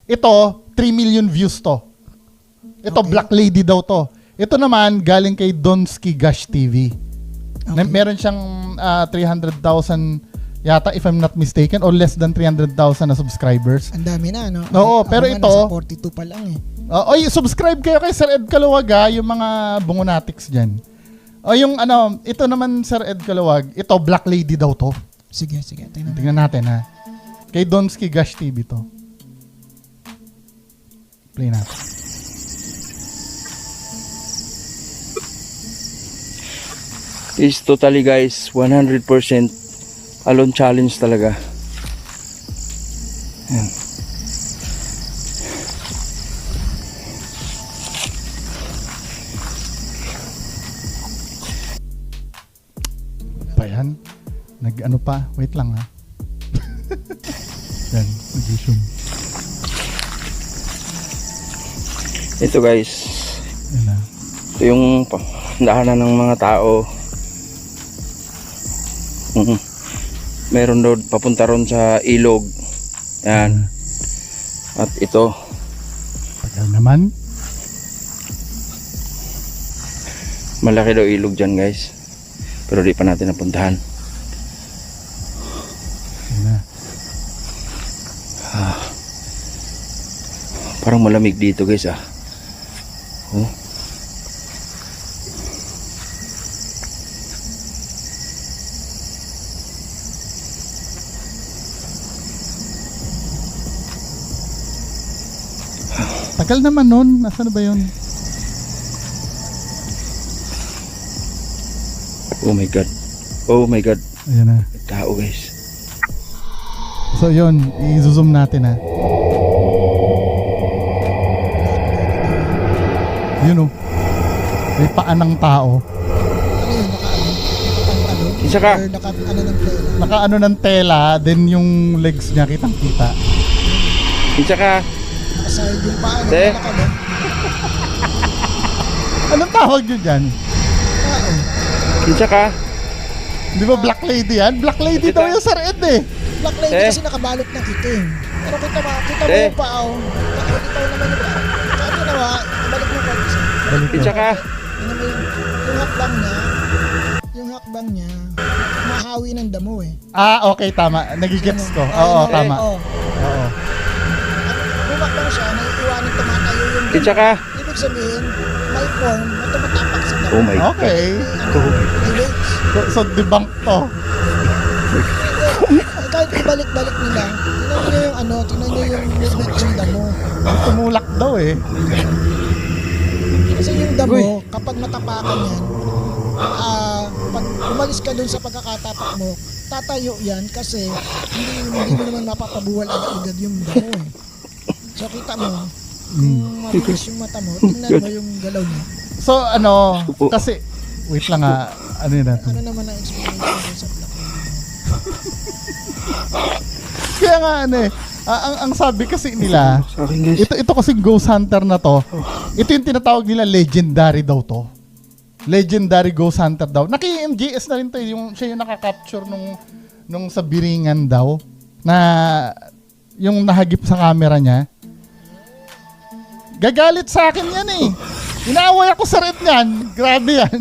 Ito, 3 million views to. Ito, Okay. Black Lady daw to. Ito naman, galing kay Donski Gash TV. Okay. Meron siyang 300,000 yata, if I'm not mistaken, or less than 300,000 na subscribers. Ang dami na, no? Oo, pero nga, ito- nasa 42 pa lang eh. Oy, subscribe kayo kay Sir Ed Kalawag yung mga bungonatics dyan. O yung ito naman Sir Ed Kalawag, ito Black Lady daw to. Sige, tingnan mo. Tingnan natin ha. Kay Donski Gash TV to. Play natin. Is totally guys 100% alone challenge talaga. Ayan. Pa yan. Nag-ano pa. Wait lang ha. Yan. Nag-zoom. Ito guys, Yan na. ito yung daanan ng mga tao. Meron doon papunta ron sa ilog. Yan. At ito, Tagal naman. malaki daw ilog dyan guys. Pero di pa natin napuntahan. Yan na. Parang malamig dito guys ah. Oh. Tagal naman nun. Nasaan na ba yun? Oh my god. Oh my god. Ayan na. May tao guys. So yun, i-zoom natin ha. Yun o. May paan ng tao. Ano yun, naka-ano? Isa ka. Or naka-ano ng tela? Naka-ano ng tela, then yung legs niya kitang kita. Isa ka. Naka-side yung paa. Te. Naka-ano? Anong tawag nyo dyan? Tao. Isa ka. Di ba Black Lady yan? Black Lady Kita. daw yung Sir Ed eh. Black lady Te. kasi nakabalot ng itim. Pero kita mo Te. yung paa. Nakikita mo naman yung paa. Kaya ginawa, balik mo pa. Balik Isa ko. ka. Tingnan mo yung hakbang niya, mahawi ng damo eh. Ah, okay, tama. Nagigets ko. Oo, tama. Oo. Oo. At bumakbang siya, naiiwanan tumatayo yung damo. Isa ka. Ibig sabihin, may form na tumatapak sa damo. Oh my god. Okay. May weights. So debunk to. Kahit ibalik-balik nila, tingnan nyo yung movement ng damo. Tumulak daw eh. Kasi yung damo, kapag matapakan yan, pag umalis ka dun sa pagkakatapak mo, tatayo yan kasi hindi mo naman mapapabuwal agad-agad yung damo eh. So kita mo, kung mabilis yung mata mo, tingnan mo yung galaw niya. So kasi, wait lang ha. Ano yun natin? Ano naman ang experience mo sa Black Lady? Kaya nga ang sabi kasi nila, Sa akin guys. ito kasing Ghost Hunter na to, ito yung tinatawag nila legendary daw to. Legendary Ghost Hunter daw. Naki-MJS na rin to, siya yung nakaka-capture nung sa Biringan daw, na yung nahagip sa camera niya. Gagalit sa akin yan eh. Inaaway ako sa red niyan. Grabe yan.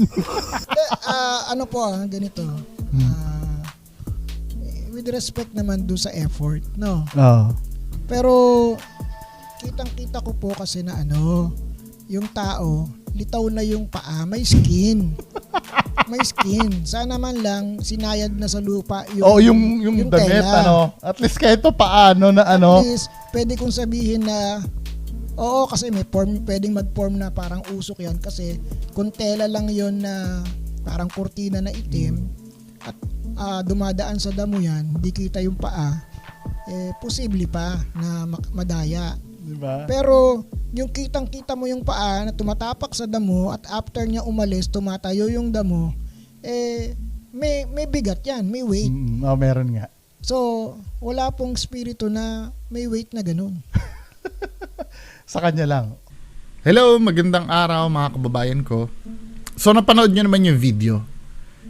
Ano po ganito. With respect naman doon sa effort, no? Oh. Pero kitang-kita ko po kasi na yung tao, litaw na yung paa, may skin. May skin. Sana man lang sinayad na sa lupa yung yung damit, tela. At least kahit paano na At least, pwede kong sabihin na oo, kasi may form, pwedeng mag-form na parang usok yan kasi kung tela lang yon na parang kurtina na itim at dumadaan sa damo yan, di kita yung paa, posible pa na madaya. diba? Pero yung kitang-kita mo yung paa na tumatapak sa damo at after niya umalis, tumatayo yung damo, may bigat yan, may weight. Meron nga. So, wala pong spirito na may weight na ganun. Sa kanya lang. Hello, magandang araw mga kababayan ko. So napanood nyo naman yung video.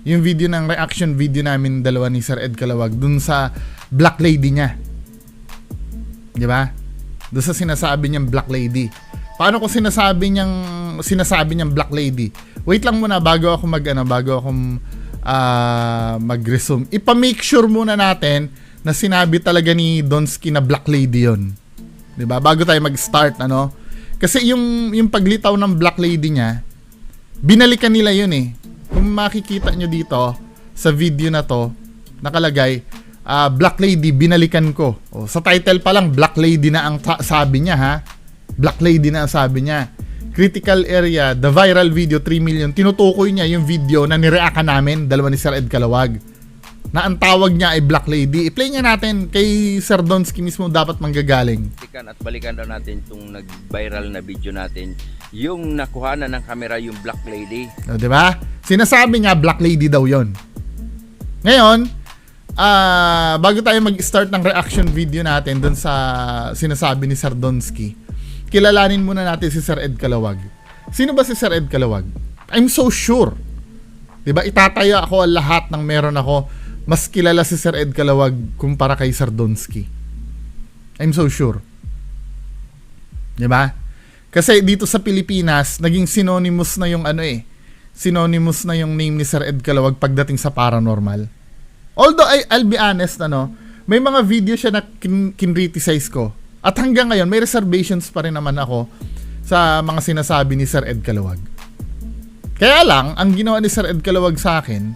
Yung video ng reaction video namin dalawa ni Sir Ed Kalawag dun sa Black Lady niya. Di ba? doon sa sinasabi niyang Black Lady. Paano ko sinasabi niyang Black Lady? Wait lang muna bago ako mag-resume. Ipa-make sure muna natin na sinabi talaga ni Donsky na Black Lady 'yon. 'Di ba? Bago tayo mag-start, ano? Kasi yung paglitaw ng Black Lady niya, binalikan nila 'yun eh. Kung makikita nyo dito sa video na 'to, nakalagay Black Lady binalikan ko. O, sa title pa lang Black Lady na ang sabi niya, ha. Black Lady na ang sabi niya. Critical area, the viral video 3 million. Tinutukoy niya yung video na nireakan namin, dalawa ni Sir Ed Calawag. Na ang tawag niya ay Black Lady. I-play nga natin kay Sir Donsky mismo dapat manggagaling. Balikan daw natin itong nag-viral na video natin. Yung nakuhanan ng kamera yung Black Lady. O, diba? Sinasabi niya Black Lady daw yon. Ngayon, bago tayo mag-start ng reaction video natin dun sa sinasabi ni Sir Donsky, kilalanin muna natin si Sir Ed Calawag. Sino ba si Sir Ed Calawag? I'm so sure. Diba? Itataya ako ang lahat ng meron ako. Mas kilala si Sir Ed Calawag kumpara kay Sir Donsky. I'm so sure. Diba? Kasi dito sa Pilipinas, naging synonymous na yung synonymous na yung name ni Sir Ed Calawag pagdating sa paranormal. Although I'll be honest, may mga video siya na kinriticize ko. At hanggang ngayon, may reservations pa rin naman ako sa mga sinasabi ni Sir Ed Calawag. Kaya lang, ang ginawa ni Sir Ed Calawag sa akin,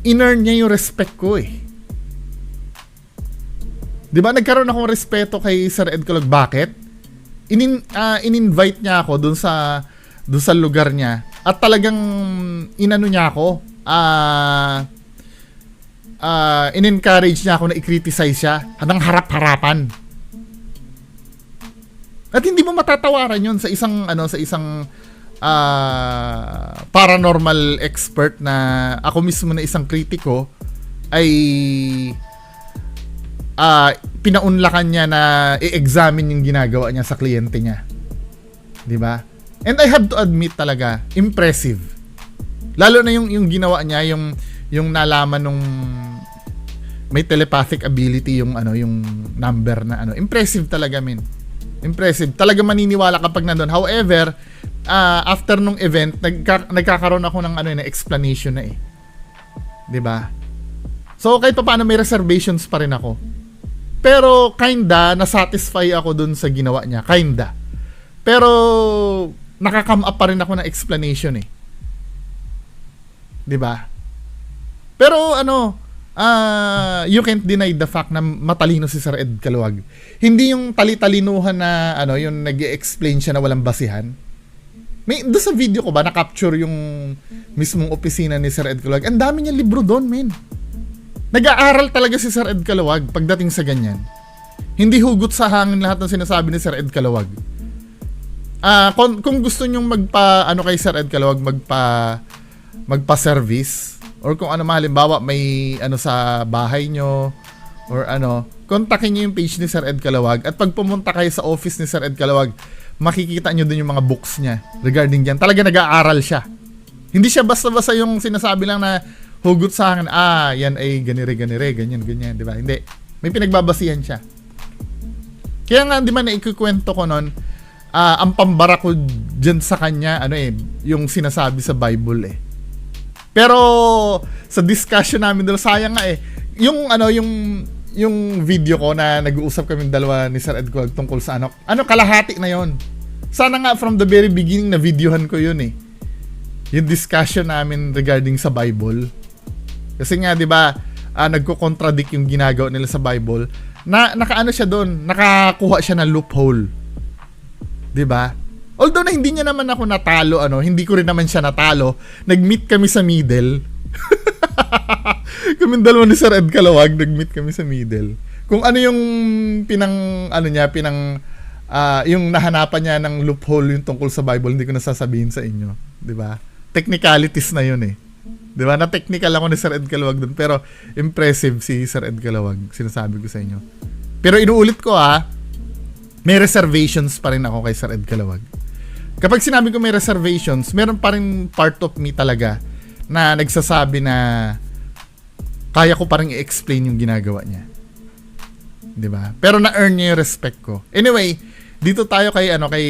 in-earn niya yung respect ko eh. Diba, nagkaroon akong respeto kay Sir Ed Calawag. Bakit? In-invite niya ako dun sa lugar niya. At talagang inano niya ako, in-encourage niya ako na i-criticize siya ng harap-harapan. At hindi mo matatawaran yun sa isang paranormal expert na ako mismo na isang kritiko ay pinaunlakan niya na i-examine yung ginagawa niya sa kliyente niya. 'Di ba? And I have to admit talaga, impressive. Lalo na yung ginawa niya, yung nalaman nung may telepathic ability yung number na impressive talaga, men. Impressive. Talaga maniniwala kapag nandoon. However, after nung event, nagkakaroon ako ng na explanation na eh. 'Di ba? So kahit pa paano may reservations pa rin ako. Pero kinda na-satisfy ako dun sa ginawa niya, kinda. Pero nakakam up pa rin ako ng explanation eh. 'Di ba? Pero you can't deny the fact na matalino si Sir Ed Calawag. Hindi yung tali-talinuhan na yung nag-i-explain siya na walang basihan. May doon sa video ko ba na-capture yung mismong opisina ni Sir Ed Calawag. Ang dami niyang libro doon, men. Nag-aaral talaga si Sir Ed Calawag pagdating sa ganyan. Hindi hugot sa hangin lahat ng sinasabi ni Sir Ed Calawag. Kung gusto nyong kay Sir Ed Calawag magpa-service or kung halimbawa may sa bahay nyo or kontakin nyo yung page ni Sir Ed Calawag at pag pumunta kayo sa office ni Sir Ed Calawag, makikita nyo dun yung mga books niya regarding dyan. Talaga nag-aaral siya. Hindi siya basta-basta yung sinasabi lang na hugot sa akin, yan ay ganire, ganyan, di ba? Hindi. May pinagbabasihan siya. Kaya nga, di ba naikukwento ko nun, ang pambara ko dyan sa kanya, yung sinasabi sa Bible eh. Pero sa discussion namin doon, sayang nga eh. Yung video ko na nag-uusap kami dalawa ni Sir Ed Calawag tungkol sa kalahati na yon. Sana nga from the very beginning na videohan ko yun eh. Yung discussion namin regarding sa Bible. Kasi nga 'di ba, nagko-contradict yung ginagawa nila sa Bible. Nakaano siya doon, nakakuha siya ng loophole. 'Di ba? Although na hindi niya naman ako natalo, hindi ko rin naman siya natalo. Nag-meet kami sa middle. Kami dalawa ni Sir Ed Calawag, nag-meet kami sa middle. Kung ano yung yung nahanapan niya ng loophole yung tungkol sa Bible, hindi ko nasasabihin sa inyo, 'di ba? Technicalities na 'yun eh. 'Di ba? Na technical ako ni Sir Ed Calawag doon, pero impressive si Sir Ed Calawag, sinasabi ko sa inyo. Pero inuulit ko may reservations pa rin ako kay Sir Ed Calawag. Kapag sinabi ko may reservations, meron pa rin part of me talaga na nagsasabi na kaya ko pa rin i-explain yung ginagawa niya. 'Di ba? Pero na-earn niya yung respect ko. Anyway, dito tayo kay kay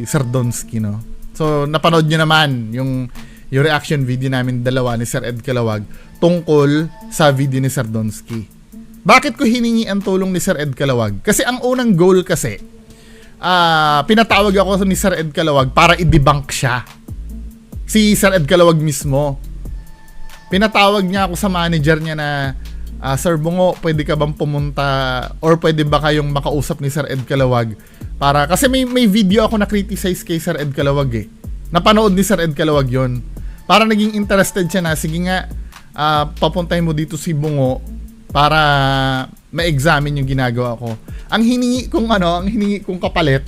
Sir Donsky, no. So napanood niyo naman yung reaction video namin dalawa ni Sir Ed Calawag tungkol sa video ni Sir Donsky. Bakit ko hiningi ang tulong ni Sir Ed Calawag? Kasi ang unang goal kasi, pinatawag ako ni Sir Ed Calawag para i-debunk siya. Si Sir Ed Calawag mismo. Pinatawag niya ako sa manager niya na, Sir Bungo, pwede ka bang pumunta or pwede ba kayong makausap ni Sir Ed Calawag? Para, kasi may video ako na criticize kay Sir Ed Calawag eh. Napanood ni Sir Ed Calawag yon. Para naging interested siya na, sige nga, papuntahin mo dito si Bungo para ma-examine yung ginagawa ko. Ang hiningi kong kapalit,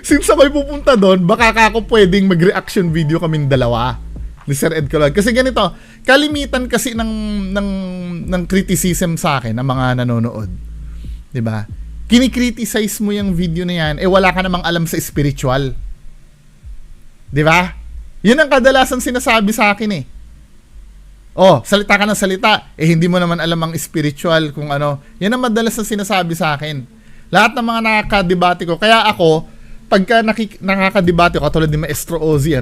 since ako'y pupunta doon, baka ako pwedeng mag-reaction video kaming dalawa ni Sir Ed Calawag. Kasi ganito, kalimitan kasi ng criticism sa akin ng mga nanonood. 'Di ba? Kini-criticize mo yung video na yan, wala ka namang alam sa spiritual. 'Di ba? Yun ang kadalasan sinasabi sa akin eh. Salita ka ng salita, hindi mo naman alam ang spiritual kung ano. Yan ang madalas na sinasabi sa akin. Lahat ng mga nakakadebate ko, kaya ako, pagka nakakadebate ko, katulad ni Maestro Ozzy,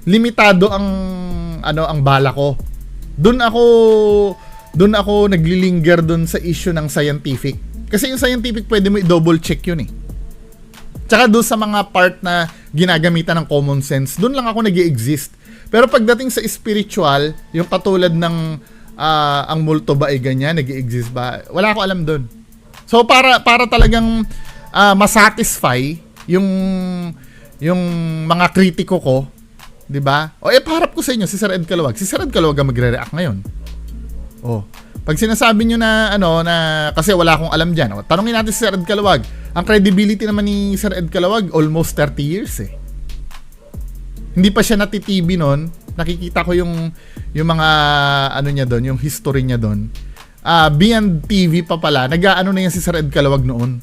limitado ang bala ko. Doon ako naglilinger doon sa issue ng scientific. Kasi yung scientific, pwede mo i-double check yun eh. Tsaka doon sa mga part na ginagamitan ng common sense, doon lang ako nag-i-exist. Pero pagdating sa spiritual, yung katulad ng ang multo ba ay ganyan, nag-i-exist ba? Wala ako alam doon. So para talagang masatisfy yung mga kritiko ko, 'di ba? Paharap ko sa inyo si Sir Ed Calawag. Si Sir Ed Calawag ang magre-react ngayon. Pag sinasabi niyo na na kasi wala akong alam diyan. Tanungin natin si Sir Ed Calawag. Ang credibility naman ni Sir Ed Calawag almost 30 years eh. Hindi pa siya nati-TV noon. Nakikita ko yung mga niya doon, yung history niya doon. Beyond TV pa pala. Nag-aano na yan si Sir Ed Calawag noon.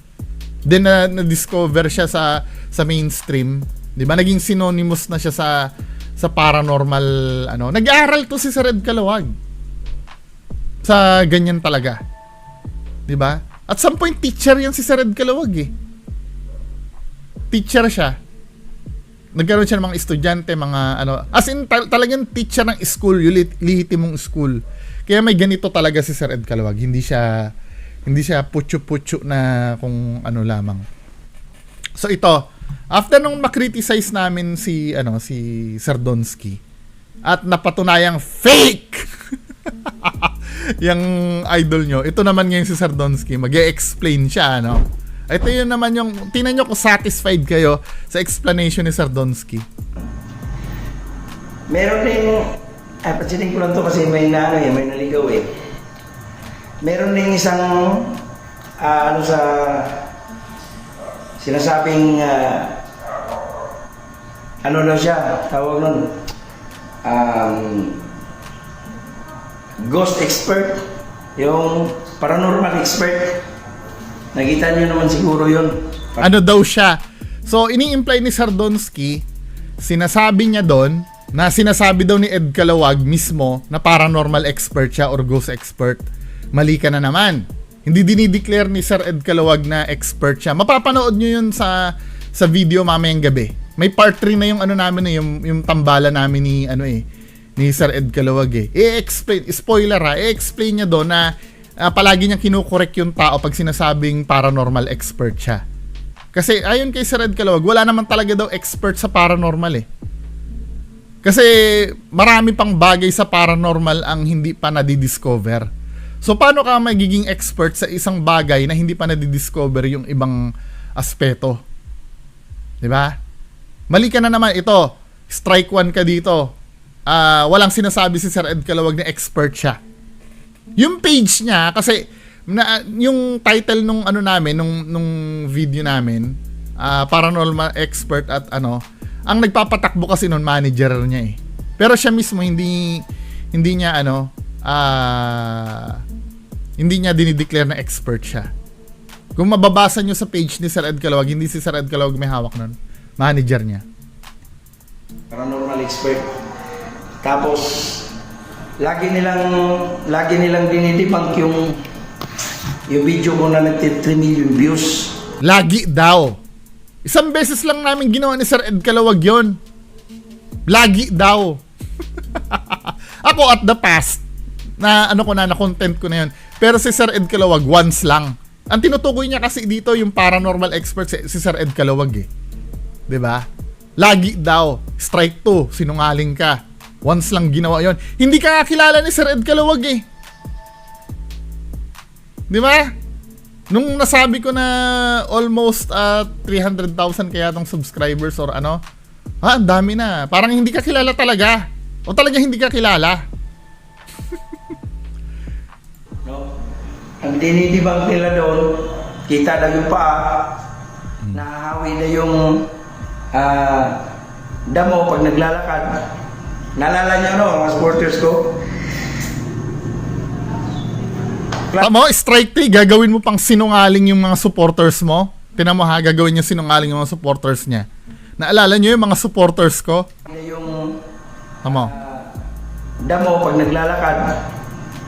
Then na-discover siya sa mainstream. 'Di ba? Naging synonymous na siya sa paranormal Nag-aaral to si Sir Ed Calawag. Sa ganyan talaga. 'Di ba? At some point teacher yan si Sir Ed Calawag eh. Teacher siya. Nagkaroon siya ng mga estudyante, mga as in talagang teacher ng school, yung lihitimong school. Kaya may ganito talaga si Sir Ed Calawag. Hindi siya putyo-putyo na kung ano lamang. So ito, after nung makriticize namin si Sir Donsky at napatunayang fake yung idol nyo, ito naman ngayon si Sir Donsky, mag-e-explain siya, Ito yun naman yung, tingnan nyo kung satisfied kayo sa explanation ni Sir Donsky. Meron din, pansinin ko lang to kasi may naligaw eh. Meron din isang, sa sinasabing, daw siya, tawag nun, ghost expert, yung paranormal expert. Nakita niyo naman siguro yun. Ano daw siya? So, ini-imply ni Sir Donsky, sinasabi niya doon, na sinasabi daw ni Ed Calawag mismo na paranormal expert siya or ghost expert. Mali ka na naman. Hindi dinideclare ni Sir Ed Calawag na expert siya. Mapapanood nyo yun sa video mamayang gabi. May part 3 na yung namin yung tambala namin ni Sir Ed Calawag eh. I-explain, spoiler i-explain niya doon na palagi niyang kinukorek yung tao pag sinasabing paranormal expert siya. Kasi ayon kay Sir Ed Calawag, wala naman talaga daw expert sa paranormal eh. Kasi marami pang bagay sa paranormal ang hindi pa nadidiscover. So paano ka magiging expert sa isang bagay na hindi pa nadidiscover yung ibang aspeto? 'Di ba? Mali ka na naman ito. Strike 1 ka dito. Walang sinasabi si Sir Ed Calawag na expert siya. Yung page niya, kasi yung title nung nung video namin, paranormal expert at ang nagpapatakbo kasi nun manager niya eh. Pero siya mismo hindi niya hindi niya dinideclare na expert siya. Kung mababasa nyo sa page ni Sir Ed Calawag, hindi si Sir Ed Calawag may hawak nun. Manager niya. Paranormal expert. Tapos lagi nilang dinidebunk yung video ko na nag 3 million views. Lagi daw. Isang beses lang namin ginawa ni Sir Ed Calawag yon. Lagi daw. Ako at the past, na ano ko na content ko na yun. Pero si Sir Ed Calawag, once lang. Ang tinutukoy niya kasi dito yung paranormal expert si Sir Ed Calawag eh. 'Di ba? Lagi daw. Strike 2, sinungaling ka. Once lang ginawa yon. Hindi ka kilala ni Sir Ed Calawag eh. 'Di ba? Nung nasabi ko na almost 300,000 kaya tong subscribers or ano, ang dami na. Parang hindi ka kilala talaga. O talaga hindi ka kilala. No? Ang dinidibang nila doon, kita na yung paa, nahahawi na yung damo pag naglalakad. Naalala niyo no, mga supporters ko? Tama, strike 3, gagawin mo pang sinungaling yung mga supporters mo. Tinan mo ha, gagawin niya sinungaling yung mga supporters niya. Naalala niyo yung mga supporters ko? Yung Tama. damo pag naglalakad.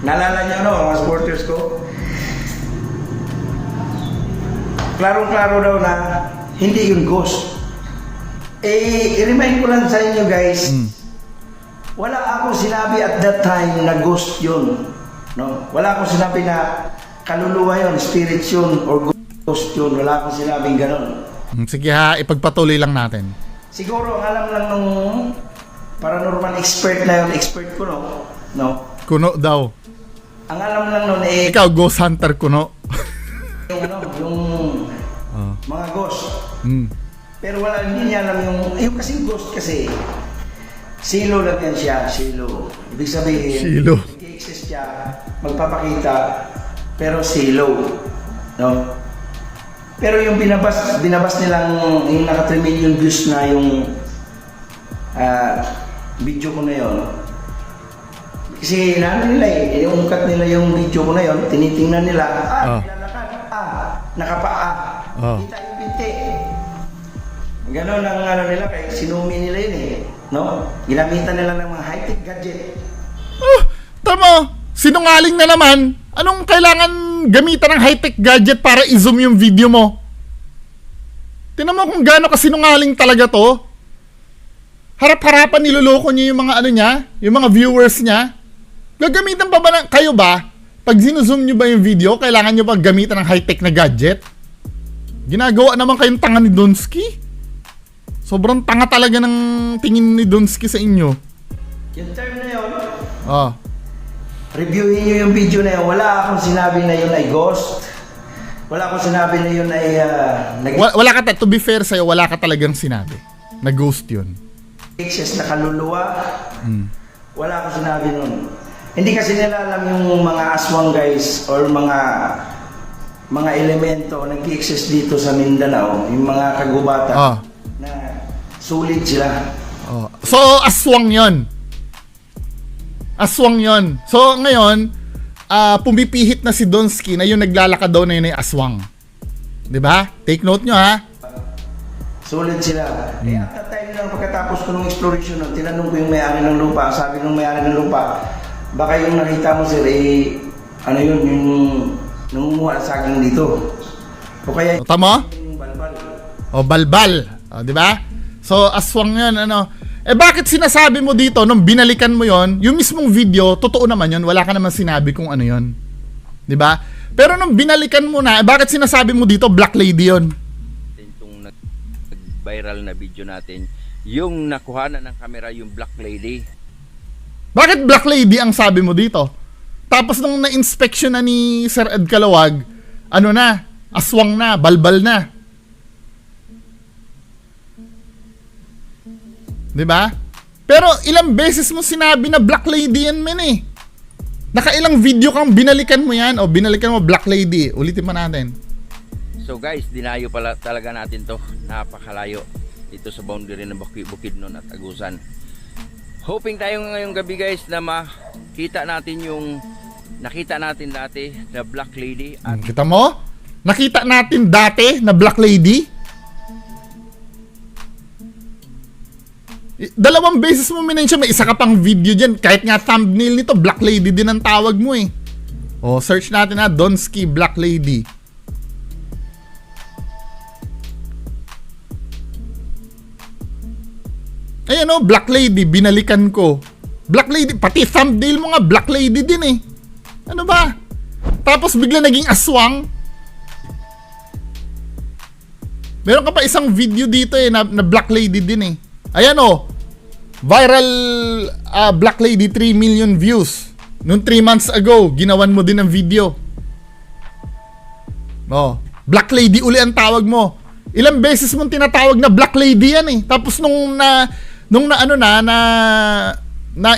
Naalala niyo no, mga supporters ko? Klarong-klaro daw na hindi yung ghost. I-remind ko lang sa inyo guys, wala akong sinabi at that time na ghost yun. No? Wala akong sinabi na kaluluwa yun, spirit yun, or ghost yun. Wala akong sinabing ganun. Sige ha, ipagpatuloy lang natin. Siguro, ang alam lang nung paranormal expert na yun, expert ko no? Kuno daw. Ang alam lang nun Ikaw, ghost hunter kuno. yung mga ghost. Pero wala, hindi niya alam yung kasing ghost kasi, silo lang yan siya, silo. Ibig sabihin, Silo. nag-exist siya, magpapakita, pero silo. No? Pero yung binabas nilang, yung naka 3 million views na yung video ko na yun. Kasi inaano nila iungkat nila yung video ko na yun, tinitingnan nila, nilalakad, nakapaa, kita yung binti. Ganon ang ano nila, kaya sinumi nila yun eh. No? Ginamitan nila ng mga high-tech gadget. Tama, sinungaling na naman. Anong kailangan gamitan ng high-tech gadget para i-zoom yung video mo? Tingnan mo kung gaano kasinungaling talaga to. Harap-harapan niloloko niya yung mga ano niya, yung mga viewers niya. Gagamitan pa ba ng, kayo ba? Pag sinuzoom nyo ba yung video, kailangan nyo ba gamitan ng high-tech na gadget? Ginagawa naman kayong tanga ni Donsky. Sobrang tanga talaga ng tingin ni Donsky sa inyo. Yung term na yun, reviewin nyo yung video na yun. Wala akong sinabi na yun ay ghost. Wala akong sinabi na yun ay wala ka, to be fair sa'yo, wala ka talagang sinabi na ghost yun. Excess na kaluluwa. Wala akong sinabi nun. Hindi kasi nila alam yung mga aswang guys or mga elemento nag-exist dito sa Mindanao, yung mga kagubatan na sulit sila. So aswang yon. Aswang yon. So ngayon, pumipihit na si Donsky na yung naglalakad daw na yun ay aswang. 'Di ba? Take note nyo ha. Sulit sila. At that time lang pagkatapos ko ng exploration, tinanong ko yung may-ari ng lupa. Sabi ng may-ari ng lupa, baka yung nakita mo sir, ano yun, yung nangunguha sa saging dito. O kaya tama? yung balbal. Balbal. Di ba? So aswang yun, ano. Bakit sinasabi mo dito, nung binalikan mo yon, yung mismong video, totoo naman yun, wala ka naman sinabi kung ano yun. Di ba? Pero nung binalikan mo na, bakit sinasabi mo dito, Black Lady yun? Itong nag-viral na video natin, yung nakuhanan ng kamera, yung Black Lady. Bakit Black Lady ang sabi mo dito? Tapos nung na-inspection na ni Sir Ed Calawag, ano na, aswang na, balbal na. 'Di ba? Pero ilang beses mo sinabi na Black Lady yan men eh. Nakailang video kang binalikan mo yan o binalikan mo Black Lady. Ulitin pa natin. So guys, dinayo pala talaga natin to. Napakalayo dito sa boundary ng Bukidnon at Agusan. Hoping tayo ngayong gabi guys na makita natin yung nakita natin dati na Black Lady. At Kita mo? Nakita natin dati na Black Lady? Dalawang beses mo minensya, may isa ka pang video dyan. Kahit nga thumbnail nito, Black Lady din ang tawag mo eh. O, search natin na Donsky Black Lady. Ayan o, Black Lady, binalikan ko. Black Lady, pati thumbnail mo nga Black Lady din eh. Ano ba? Tapos bigla naging aswang. Meron ka pa isang video dito eh na Black Lady din eh. Ayan o, viral Black Lady 3 million views. Noong 3 months ago, ginawan mo din ng video. Oh, Black Lady uli ang tawag mo. Ilang beses mong tinatawag na Black Lady yan eh. Tapos nung na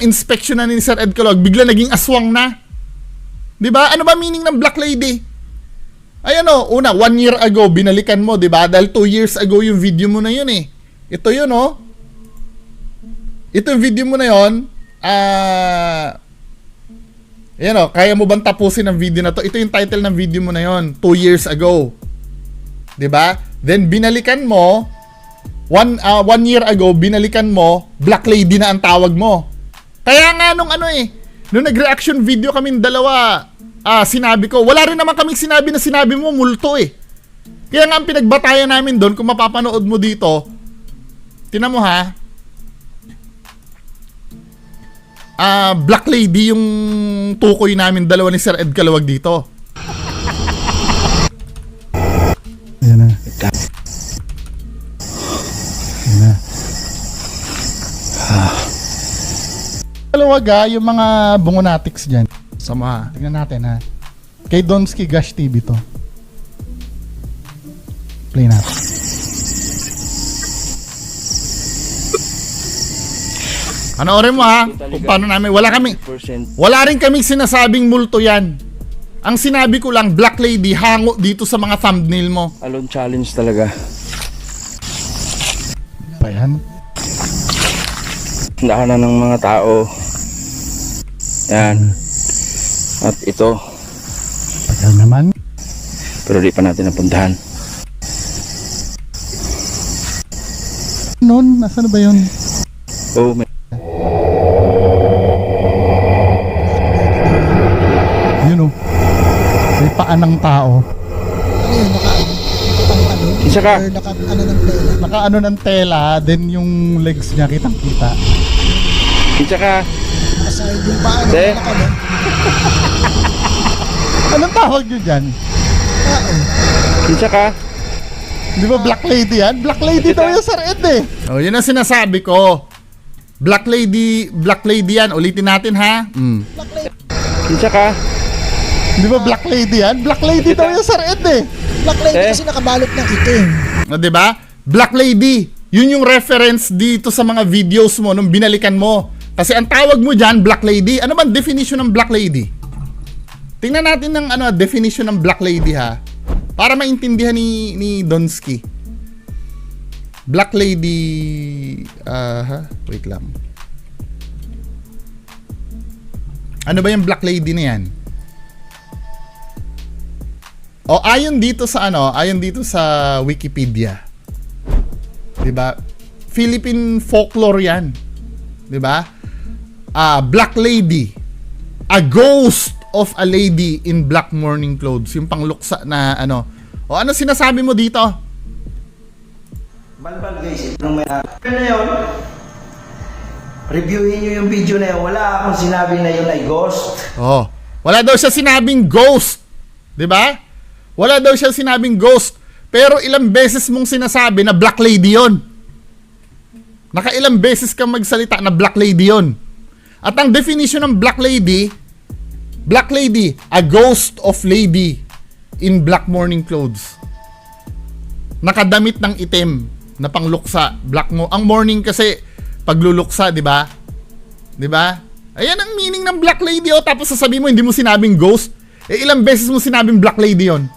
inspection na ni Sir Ed Calawag, bigla naging aswang na. 'Di ba? Ano ba meaning ng Black Lady? Ayan o, una, 1 year ago, binalikan mo, 'di ba? Dahil 2 years ago yung video mo na yun eh. Ito yun oh. Ito yung video mo na yun. Ayan o, kaya mo bang tapusin ang video na to? Ito yung title ng video mo na yun, 2 years ago. 'Di ba? Then binalikan mo, 1 year ago, binalikan mo, Black Lady na ang tawag mo. Kaya nga nung nag-reaction video kaming dalawa, sinabi ko, wala rin naman kaming sinabi na sinabi mo, multo eh. Kaya nga ang pinagbatayan namin doon, kung mapapanood mo dito, tinan mo ha, Black Lady yung tukoy namin dalawa ni Sir Ed Calawag dito. Ayan na. Ayan na. Calawag yung mga bungonatics dyan. Sama, tingnan natin ha. Kay Donsky Gash TV to. Play natin. Panoorin mo ha, kung paano namin, wala rin kaming sinasabing multo yan. Ang sinabi ko lang, Black Lady, hango dito sa mga thumbnail mo. Alone challenge talaga. Pa yan? Daanan ng mga tao. Yan. At ito, Tagal naman. pero di pa natin napuntahan. Noon, nasaan na ba yun? Oh, may Yun o. May paan ng tao. Ano yun, naka-pantalon? Isa ka. Or naka-ano ng tela? Naka-ano ng tela, then yung legs niya kitang-kita. Isa ka. Naka-side yung paa Te. na naka-ano? Anong tawag nyo dyan? Tao. Isa ka. Di ba Black Lady yan? Black Lady daw yung Sir Ed eh. Oh, yun ang sinasabi ko. Black Lady yan. Ulitin natin ha. Black Lady. Isa ka. Di ba Black Lady yan? Black Lady daw yung Sir Ed eh. Black Lady kasi nakabalot ng itim. O, di ba? Black Lady. Yun yung reference dito sa mga videos mo nung binalikan mo. Kasi ang tawag mo dyan, Black Lady. Ano ba definition ng Black Lady? Tingnan natin ng definition ng Black Lady ha. Para maintindihan ni Donsky. Black Lady, wait lang. Ano ba yung Black Lady na yan? O ayon dito sa Wikipedia. 'Di ba? Philippine folklore 'yan. 'Di ba? Black Lady, a ghost of a lady in black mourning clothes. Yung pangluksa na O ano sinasabi mo dito? Balbal guys, itong may na yun, reviewin nyo yung video na yun. Wala akong sinabi na yun ay ghost. Oh, wala daw siya sinabing ghost. 'Di ba? Wala daw siya sinabing ghost. Pero ilang beses mong sinasabi na Black Lady 'yon. Nakailang beses kang magsalita na Black Lady 'yon. At ang definition ng Black Lady, a ghost of lady in black mourning clothes. Nakadamit ng itim na pangluksa. Black mo. Ang mourning kasi pagluluksa, 'di ba? 'Di ba? Ayan ang meaning ng Black Lady oh, tapos sasabihin mo hindi mo sinabing ghost. Ilang beses mo sinabing Black Lady 'yon.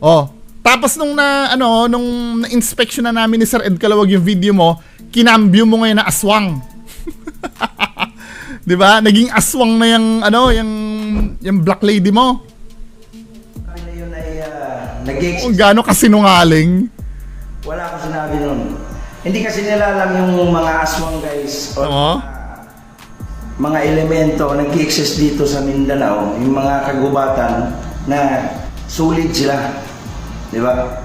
Oh, tapos nung na-inspection na namin ni Sir Ed Calawag yung video mo, kinambyo mo ngayon na aswang. 'Di ba? Naging aswang na yung Black Lady mo. Sabi na yun ay nag-exist. Kung gaano kasinungaling. Wala akong sinabi nun. Hindi kasi nila alam yung mga aswang guys. Or Oo. mga elemento nag-exist dito sa Mindanao, yung mga kagubatan na sulit sila. Di ba?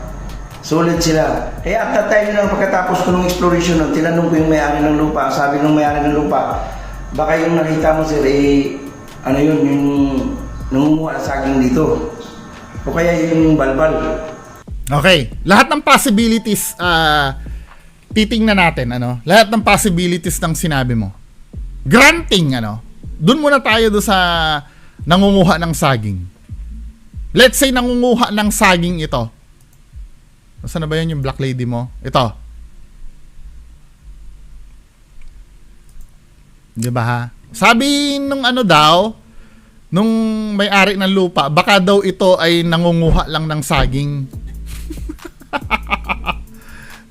Sulit sila. Eh at that time lang pagkatapos ko ng exploration nun, tinanong ko yung may-ari ng lupa. Sabi ng may-ari ng lupa, baka yung nakita mo sir, ano yun, yung nangunguha na saging dito. O kaya yun yung balbal. Okay, lahat ng possibilities titingnan natin ano. Lahat ng possibilities ng sinabi mo. Granting ano. Doon muna tayo do sa nangunguha ng saging. Let's say nangunguha ng saging ito. Nasaan na ba yun yung black lady mo? Ito. 'Di ba ha? Sabi nung ano daw, nung may-ari ng lupa, baka daw ito ay nangunguha lang ng saging.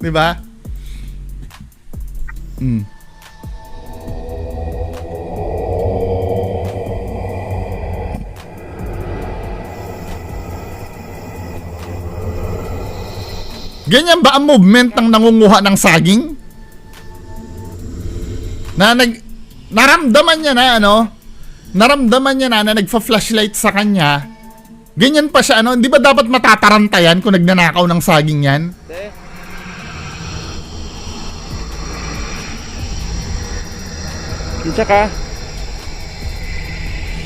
'Di ba? Ganyan ba ang movement ng nangunguha ng saging? Naramdaman niya na ano? Naramdaman niya na nagfa-flashlight sa kanya. Ganyan pa siya ano? Hindi ba dapat matataranta yan kung nagnanakaw ng saging yan? Kinsa ka?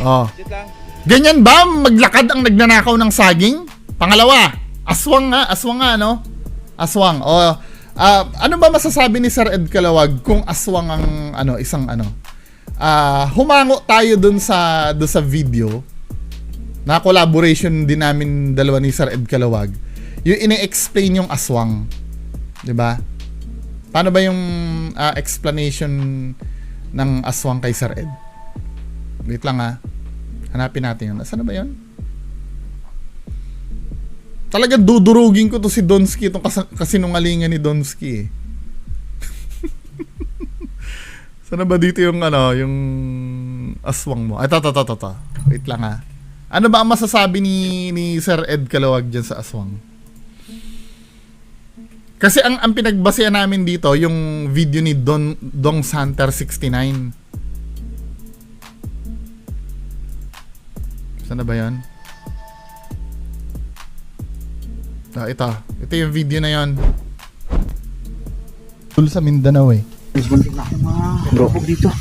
Oh. Sit lang. Ganyan ba maglakad ang nagnanakaw ng saging? Pangalawa, aswang nga ano? Aswang. O ano ba masasabi ni Sir Ed Calawag kung aswang ang ano, isang ano? Humango tayo dun sa video. Na collaboration din namin dalawa ni Sir Ed Calawag. Yung ini-explain yung aswang. 'Di ba? Paano ba yung explanation ng aswang kay Sir Ed? Wait lang ha. Hanapin natin yun. Saan na ba yun? Talagang dudurugin ko to si Donsky, itong kasinungalingan ni Donsky eh. Saan na ba dito yung ano, yung aswang mo? Ay, ito. Wait lang ha. Ano ba ang masasabi ni Sir Ed Calawag dyan sa aswang? Kasi ang pinagbasehan namin dito, yung video ni Dong Santer 69. Saan na ba yan? Ito yung video na yon. Sa Mindanao eh. Bro,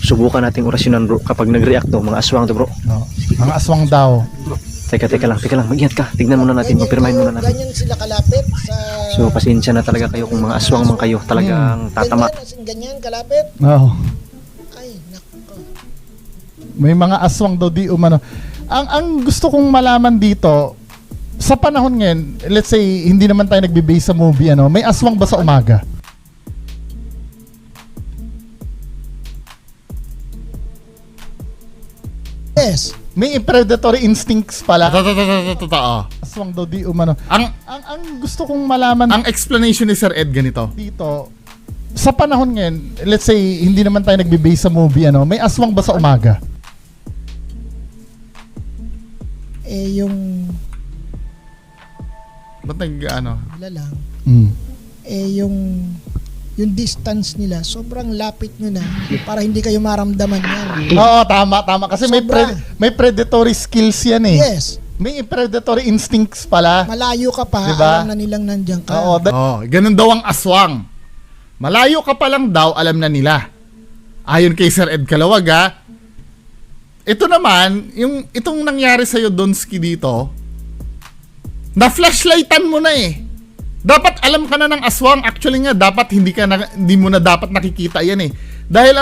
subukan nating orasyonan bro kapag nag-react to mga aswang to bro. No. Mga aswang daw. Teka lang, mag-ingat ka. Tignan muna natin, magpirmahin muna natin. Ganyan sila kalapit sa... So, pasensya na talaga kayo kung mga aswang man kayo. Talagang tatama. Ganyan kalapit. Oo. Ay, nako. May mga aswang daw di umano. Ang gusto kong malaman dito, sa panahon ngayon, let's say, hindi naman tayo nagbe-base sa movie, ano, may aswang ba sa umaga? Yes. May predatory instincts pala. Aswang daw di umano. Ang gusto kong malaman, ang explanation ni Sir Ed ganito. Dito, sa panahon ngayon, let's say, hindi naman tayo nagbe-base sa movie, ano, may aswang ba sa umaga? Yung... Ba't ano? Wala lang. Yung distance nila, sobrang lapit nyo na para hindi kayo maramdaman yan. Oo, tama. Kasi may predatory skills yan eh. Yes. May predatory instincts pala. Malayo ka pa, Diba? alam na nilang nandyan ka. Oo, ganun daw ang aswang. Malayo ka pa lang daw, alam na nila. Ayon kay Sir Ed Calawag ha. Ito naman, itong nangyari sa'yo, Donsky, dito, na-flashlightan mo na eh. Dapat alam ka na ng aswang. Actually nga, dapat hindi mo na dapat nakikita yan eh. Dahil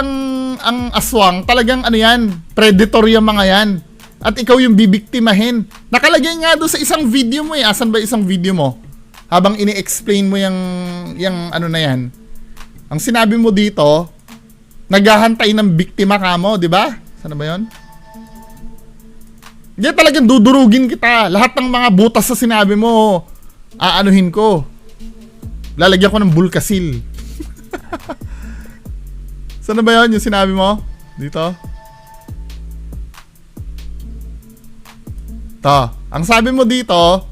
ang aswang, talagang ano yan, predator yung mga yan. At ikaw yung bibiktimahin. Nakalagay nga doon sa isang video mo eh. Asan ba isang video mo? Habang ini-explain mo yung ano na yan. Ang sinabi mo dito, naghahantay ng biktima ka mo, di ba? Saan ba yun? Hindi, talagang dudurugin kita. Lahat ng mga butas sa sinabi mo, aanuhin ko. Lalagyan ko ng bulkasil. Saan ba yun yung sinabi mo? Dito? To. Ang sabi mo dito,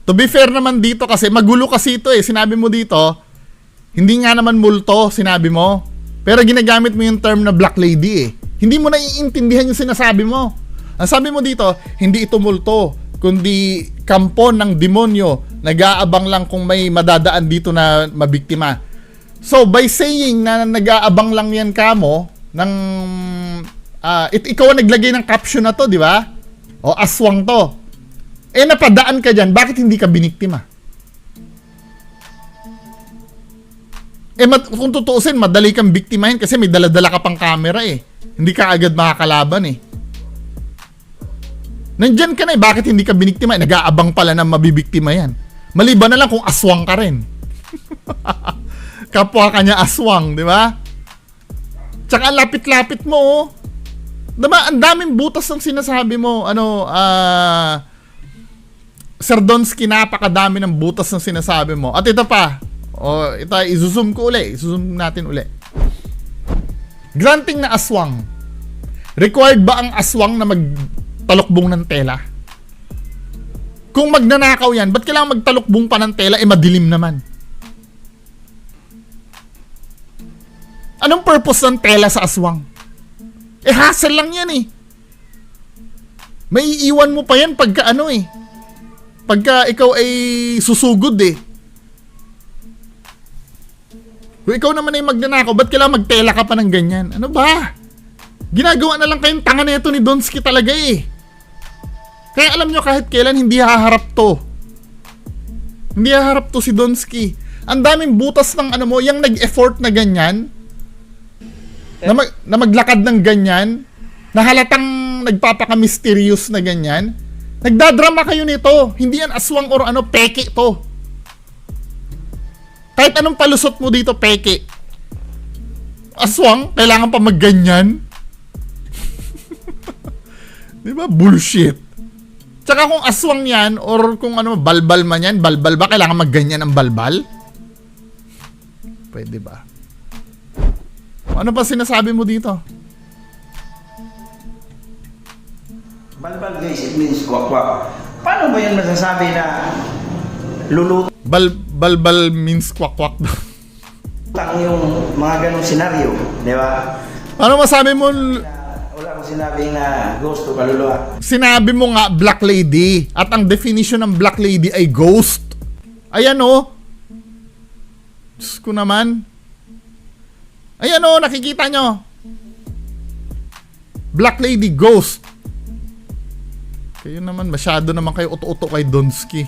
to be fair naman dito kasi, magulo kasi ito eh. Sinabi mo dito, Hindi nga naman multo, sinabi mo. Pero ginagamit mo yung term na black lady eh. Hindi mo naiintindihan yung sinasabi mo. Ang sabi mo dito, hindi ito multo, kundi kampo ng demonyo. Nag-aabang lang kung may madadaan dito na mabiktima. So, by saying na nag-aabang lang yan kamo, ng, ikaw ang naglagay ng caption na to, di ba? O, aswang to. Eh, napadaan ka dyan, bakit hindi ka biniktima? Eh, kung tutuusin, madali kang biktimahin kasi may dala-dala ka pang camera eh. Hindi ka agad makakalaban eh. Nandyan ka na eh, bakit hindi ka biniktima? Nag-aabang pala na mabibiktima yan. Maliban na lang kung aswang ka rin. Kapwa ka niya aswang, di ba? Tsaka lapit-lapit mo, oh. Diba, ang daming butas ng sinasabi mo. Sir Donsky, napakadami ng butas ng sinasabi mo. At ito pa, ito i-zoom ko uli. I-zoom natin uli. Granting na aswang. Required ba ang aswang na magtalokbong ng tela? Kung magnanakaw yan, ba't kailangan magtalokbong pa ng tela? Eh, madilim naman. Anong purpose ng tela sa aswang? Eh, hassle lang yan eh. May iiwan mo pa yan pagka pagka ikaw ay susugod eh. Kung ikaw naman ay magnanakaw, ba't kailangan magtela ka pa ng ganyan? Ano ba? Ginagawa na lang kayong tanga na ito ni Donsky talaga eh. Kaya alam nyo, kahit kailan hindi haharap to. Hindi haharap to si Donsky. Ang daming butas ng yung nag-effort na ganyan, na maglakad ng ganyan, na halatang nagpapaka-mysterious na ganyan. Nagdadrama kayo nito. Hindi yan aswang or peke to. Kahit anong palusot mo dito, peke. Aswang, kailangan pa magganyan. Di ba? Bullshit. Tsaka kung aswang yan, or kung balbal man yan, balbal ba? Kailangan magganyan ang balbal? Pwede ba? Ano pa sinasabi mo dito? Balbal guys, it means kwak-kwak. Paano mo yun masasabi na lulutang Balbal means kwak-kwak. yung mga ganong senaryo, di ba? Ano masabi mo? Wala akong sinabing na ghost o kaluluwa. Sinabi mo nga black lady. At ang definition ng black lady ay ghost. Ayan oh. Diyos ko naman. Ayan oh, nakikita nyo. Black lady, ghost. Kayo naman, masyado naman kayo uto-uto kay Donsky.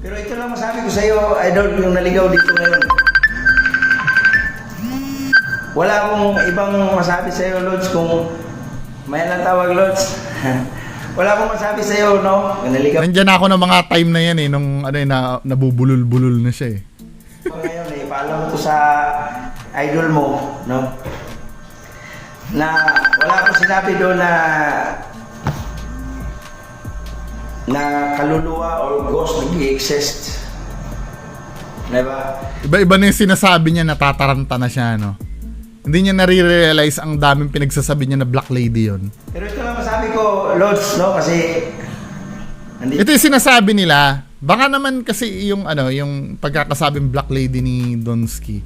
Pero ito lang masabi ko sa iyo, idol, yung naligaw dito ngayon. Wala akong ibang masabi sa iyo, Lods, kung may tawag, Lods. Wala akong masabi sa iyo, no? Yung naligaw Nandiyan ako ng mga time na yan eh, nung nabubulol-bulol na siya eh. ngayon, follow to sa idol mo, no? Na wala akong sinabi doon na kaluluwa or ghost nag-i-exist. Diba? Iba-iba na yung sinasabi niya, natataranta na siya, no? Hindi niya nare-realize ang daming pinagsasabi niya na black lady yon. Pero ito lang masabi ko, Lods, no? Kasi Ito yung sinasabi nila. Baka naman kasi yung yung pagkakasabing black lady ni Donsky,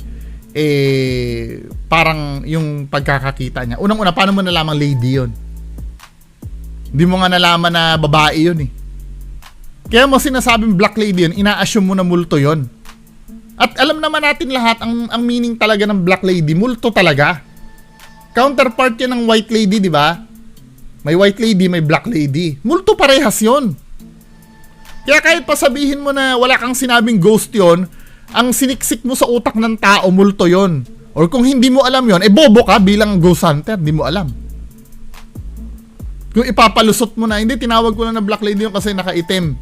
parang yung pagkakakita niya. Unang-una, paano mo nalamang lady yon? Hindi mo nga nalaman na babae yun eh. Kaya mo sinasabing black lady yun, ina-assume mo na multo yun. At alam naman natin lahat, ang meaning talaga ng black lady, multo talaga. Counterpart yan ng white lady, di ba? May white lady, may black lady. Multo parehas yun. Kaya kahit pa sabihin mo na wala kang sinabing ghost yon, ang siniksik mo sa utak ng tao, multo yon. Or kung hindi mo alam yon, bobo ka bilang ghost hunter, di mo alam. Kung ipapalusot mo na, hindi, tinawag ko lang na black lady yun kasi nakaitim.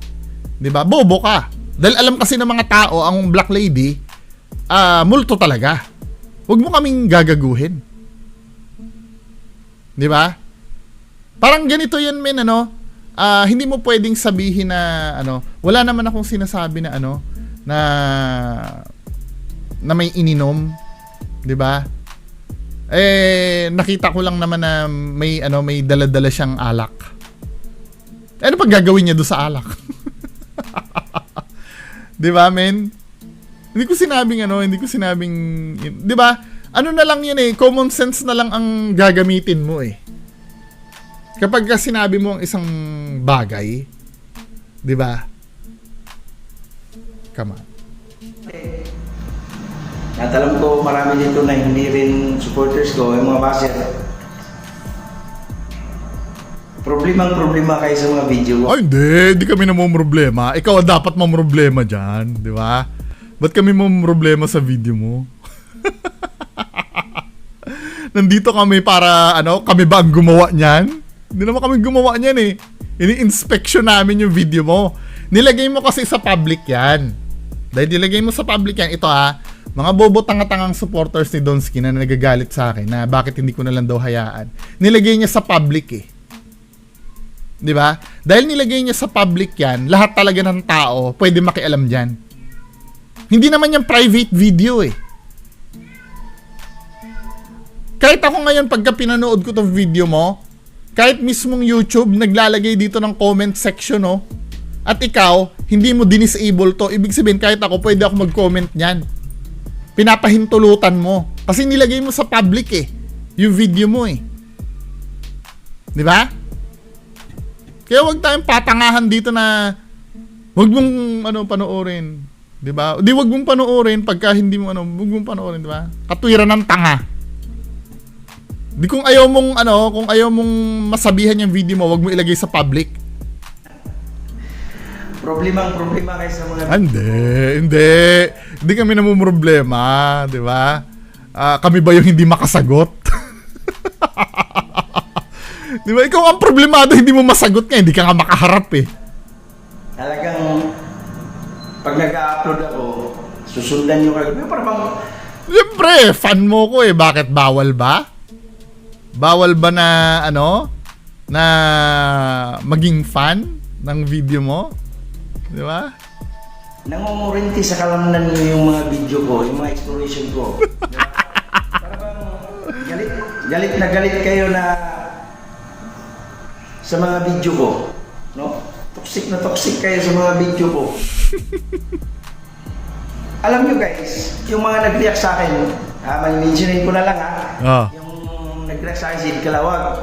Di ba? Bobo ka. Dahil alam kasi ng mga tao, ang black lady, multo talaga. Huwag mo kaming gagaguhin. Di ba? Parang ganito yan, men, hindi mo pwedeng sabihin na, wala naman akong sinasabi na, na may ininom. Di ba? Nakita ko lang naman na may dala-dala siyang alak. Ano pag gagawin niya doon sa alak? 'Di ba, men? Hindi ko sinabing, 'di ba? Ano na lang 'yun eh, common sense na lang ang gagamitin mo eh. Kapag ka sinabi mo ang isang bagay, 'di ba? Come on. At alam ko marami dito na hindi rin supporters ko, yung mga baser. Problema kayo sa mga video ko. Ay, hindi kami namumroblema. Ikaw ang dapat mamroblema dyan, di ba? Ba't kami mamroblema sa video mo? Nandito kami para, kami ba ang gumawa niyan? Hindi naman kami gumawa niyan eh. Ini-inspection namin yung video mo. Nilagay mo kasi sa public yan. Dahil nilagay mo sa public yan, ito mga bobo tanga-tangang supporters ni Donsky na nagagalit sa akin na bakit hindi ko na lang daw hayaan. Nilagay niya sa public eh. 'Di ba? Dahil nilagay niya sa public 'yan, lahat talaga ng tao pwede makialam diyan. Hindi naman yung private video eh. Kahit ako ngayon pagka pinanood ko tong video mo, kahit mismong YouTube naglalagay dito ng comment section at ikaw hindi mo dinisable to, ibig sabihin kahit ako pwede ako mag-comment niyan. Pinapahintulutan mo kasi nilagay mo sa public eh yung video mo eh. 'Di ba? Kaya wag tayong patangahan dito na wag mong panoorin, 'di ba? Di wag mong panoorin pagka hindi mo wag mong panoorin, 'di ba? Katwiran ng tanga. Di kung ayaw mong masabihan yung video mo, wag mo ilagay sa public. Problema kayo sa mga Hindi kami namumroblema, di ba? Kami ba yung hindi makasagot? Di ba? Ikaw ang problemado, hindi mo masagot nga, hindi ka nga makaharap eh. Talagang pag nag-upload ako, susundan nyo kayo. Para bang Siyempre, fan mo ko eh. Bakit bawal ba? Bawal ba na na maging fan ng video mo? Di ba? nangungurinti sa kalamnan nyo yung mga video ko, yung mga exploration ko. Para bang galit kayo na sa mga video ko, no? Toxic kayo sa mga video ko. Alam nyo guys, yung mga nag-react sa akin, mentionin ko na lang yung nag-react sa akin si Ed Kalawag.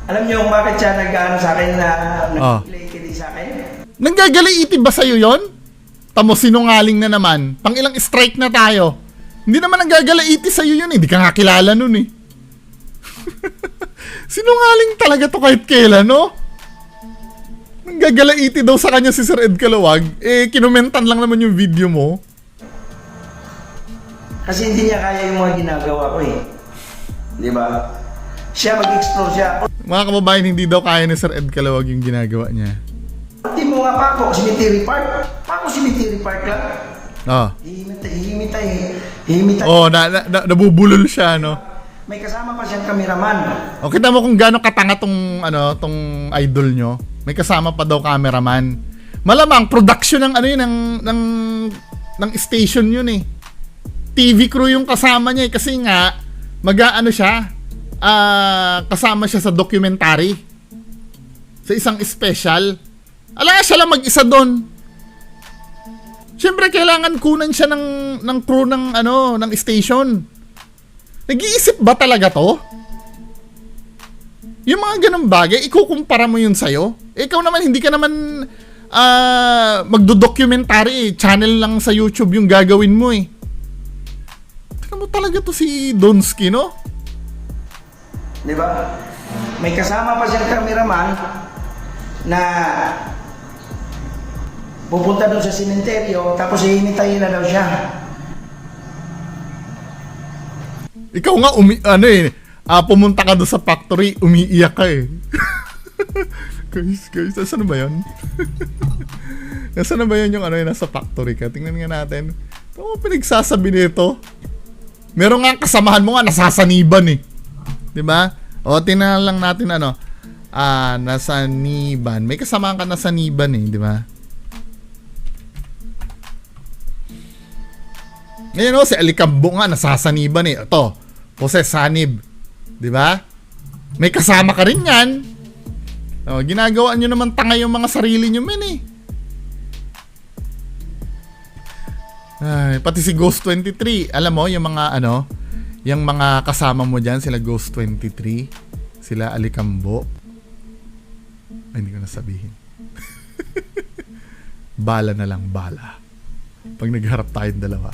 Alam nyo kung bakit siya nag-ano sa akin na nag-play sa akin? Nanggagaliitin ba sa'yo yon? Tamo, sinungaling na naman. Pang ilang strike na tayo. Hindi naman nanggagalaiti sa'yo yun eh. Hindi ka nga kilala nun eh. Sinungaling talaga to kahit kailan, no? Nanggagalaiti daw sa kanya si Sir Ed Kalawag. Eh, kinumentan lang naman yung video mo. Kasi hindi niya kaya yung mga ginagawa ko eh. Di ba? Siya mag-explore siya. Mga kababayan, hindi daw kaya ni Sir Ed Kalawag yung ginagawa niya. Hindi mo nga Paco, Cemetery Park. Paco Cemetery Park lang. Himitay. Nabubulol siya, no? May kasama pa siyang cameraman. O, kita mo kung gaano katanga tong idol nyo. May kasama pa daw cameraman. Malamang production ng ng station yun eh. TV crew yung kasama niya eh. Kasi nga kasama siya sa documentary. Sa isang special. Ala, siya lang mag-isa doon. Siyempre kailangan kunan siya ng crew ng station. Nag-iisip ba talaga to? Yung mga ganung bagay, ikukumpara mo yun sa'yo. Ikaw naman, hindi ka naman magdo-documentary eh. Channel lang sa YouTube yung gagawin mo eh. Tika mo talaga to si Donsky, no? Di ba? May kasama pa siyang cameraman na pupunta doon sa sementeryo tapos hihintayin na daw siya. Ikaw nga, pumunta ka doon sa factory, umiiyak ka eh. guys, nasaan na ba yun? Nasaan na ba yun yung nasa factory ka? Tingnan nga natin. Ito mo pinagsasabi nito. Meron nga kasamahan mo nga, nasasaniban eh. Diba? O, tingnan lang natin nasaniban. May kasamahan ka nasaniban eh, diba? Ngayon si Alicambo nga, nasasaniban eh. Ito, Jose Sanib. Diba? May kasama ka rin yan. O, ginagawa nyo naman tanga yung mga sarili nyo men eh. Ay, pati si Ghost 23. Alam mo, yung mga yung mga kasama mo dyan, sila Ghost 23, sila Alicambo. Ay, hindi ko na sabihin. Bala na lang, bala. Pag nagharap tayong dalawa.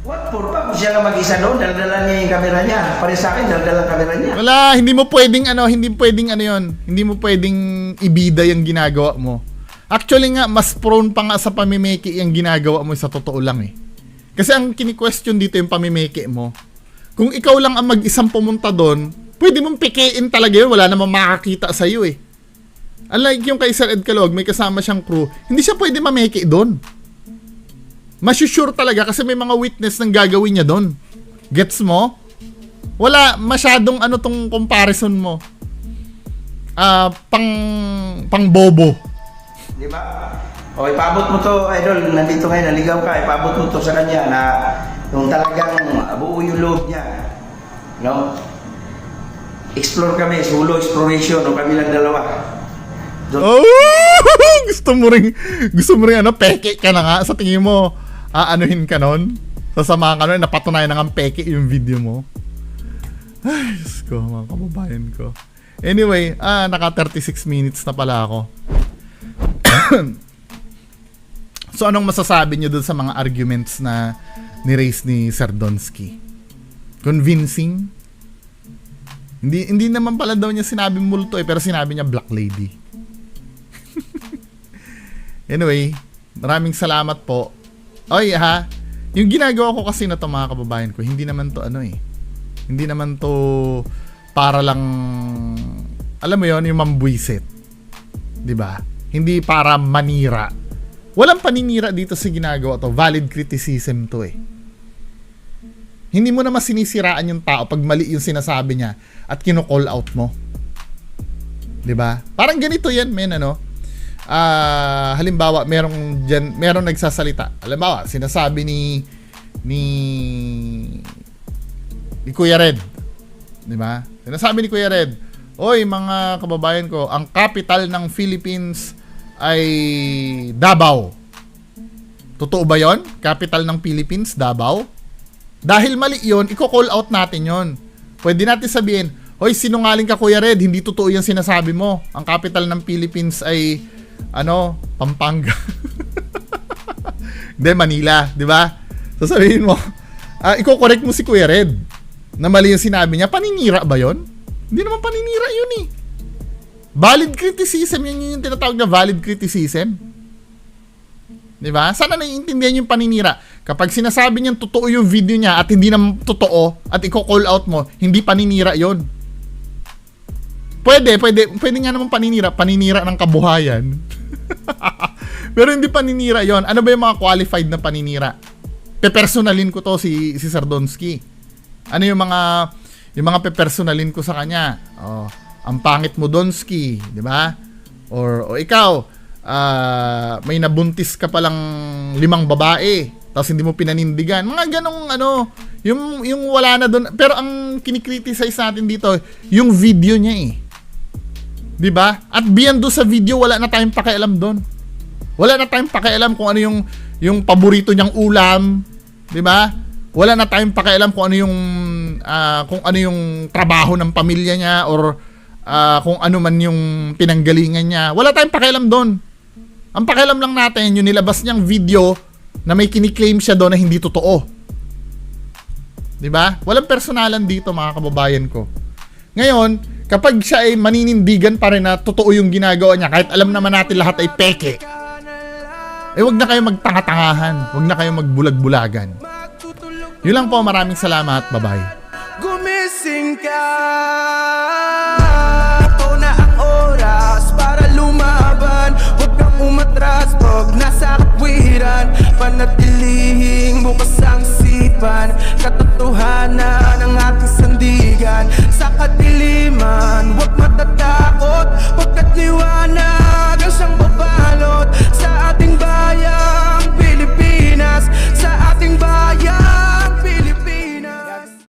What for pa? Kung siya lang mag-isa doon, dala niya yung camera niya. Para sa akin, dala ang camera niya. Wala, hindi mo pwedeng yun. Hindi mo pwedeng ibida yung ginagawa mo. Actually nga, mas prone pa nga sa pamimeki yung ginagawa mo sa totoo lang eh. Kasi ang kini-question dito yung pamimeki mo. Kung ikaw lang ang mag-isang pumunta doon, pwede mong pikein talaga yun. Wala namang makakita sa'yo eh. Unlike yung kay Sir Ed Calog, may kasama siyang crew, hindi siya pwede mameki doon. Masusure talaga kasi may mga witness ng gagawin niya doon. Gets mo? Wala masyadong tong comparison mo. Pang bobo. Di ba? O, ipabot mo to, idol, nandito ngayon, naligaw ka, ipabot mo to sa kanya na yung talagang buo yung loob niya. No? Explore kami, solo exploration, o kami lang dalawa. Oh! gusto mo rin peke ka na nga. Sa tingin mo, aanuhin ka nun? Sasama ka nun, napatunayan na nga peke yung video mo. Ay, Diyos ko, mga kababayan ko. Anyway, naka 36 minutes na pala ako. So, anong masasabi nyo dun sa mga arguments na ni-raise ni Sir Donsky? Convincing? Hindi naman pala daw niya sinabi multo pero sinabi niya black lady. Anyway, maraming salamat po. Oy ha, yung ginagawa ko kasi na to mga kababayan ko, hindi naman to hindi naman to para lang, alam mo yon, yung mambwisit. 'Di ba? Hindi para manira. Walang paninira dito sa ginagawa to. Valid criticism to eh. Hindi mo naman sinisiraan yung tao pag mali yung sinasabi niya at kino-call out mo. 'Di ba? Parang ganito 'yan, men, halimbawa, merong nagsasalita. Halimbawa, sinasabi ni Kuya Red. 'Di ba? Sinasabi ni Kuya Red, "Oy, mga kababayan ko, ang capital ng Philippines ay Davao." Totoo ba 'yon? Capital ng Philippines, Davao? Dahil mali 'yon, i-call out natin 'yon. Pwede natin sabihin, "Hoy, sinungaling ka Kuya Red, hindi totoo 'yung sinasabi mo. Ang capital ng Philippines ay Pampanga." Hindi, Manila, 'di ba? Sasabihin mo, i-correct mo si Kuya Red na mali 'yung sinabi niya. Paninira ba 'yon? Hindi naman paninira 'yun eh. Valid criticism, yun yung tinatawag na valid criticism. Diba? Sana naiintindihan yung paninira. Kapag sinasabi niyang totoo yung video niya at hindi naman totoo at i-call out mo, hindi paninira yon. Pwede nga naman paninira ng kabuhayan. Pero hindi paninira yon. Ano ba yung mga qualified na paninira? Pepersonalin ko to si Sir Donsky. Ano yung mga pepersonalin ko sa kanya? Ang pangit mo, Donsky, di ba? O ikaw, may nabuntis ka palang 5 babae, tapos hindi mo pinanindigan. Mga ganong yung wala na doon. Pero ang kinikriticize natin dito, yung video niya eh. Di ba? At beyond doon sa video, wala na tayong pakialam doon. Wala na tayong pakialam kung ano yung paborito niyang ulam, di ba? Wala na tayong pakialam kung ano yung trabaho ng pamilya niya or kung ano man yung pinanggalingan niya. Wala tayong pakialam doon. Ang pakialam lang natin, yung nilabas niyang video na may kiniklaim siya doon na hindi totoo. Diba? Walang personalan dito, mga kababayan ko. Ngayon, kapag siya ay maninindigan pa rin na totoo yung ginagawa niya, kahit alam naman natin lahat ay peke, wag na kayo magtanga-tangahan. Wag na kayo magbulag-bulagan. Yun lang po, maraming salamat. Bye-bye. Gumising ka, ito na ang oras para lumaban. Huwag kang umatras pag nasa katwiran. Panatilihing bukas ang sipan, katotohanan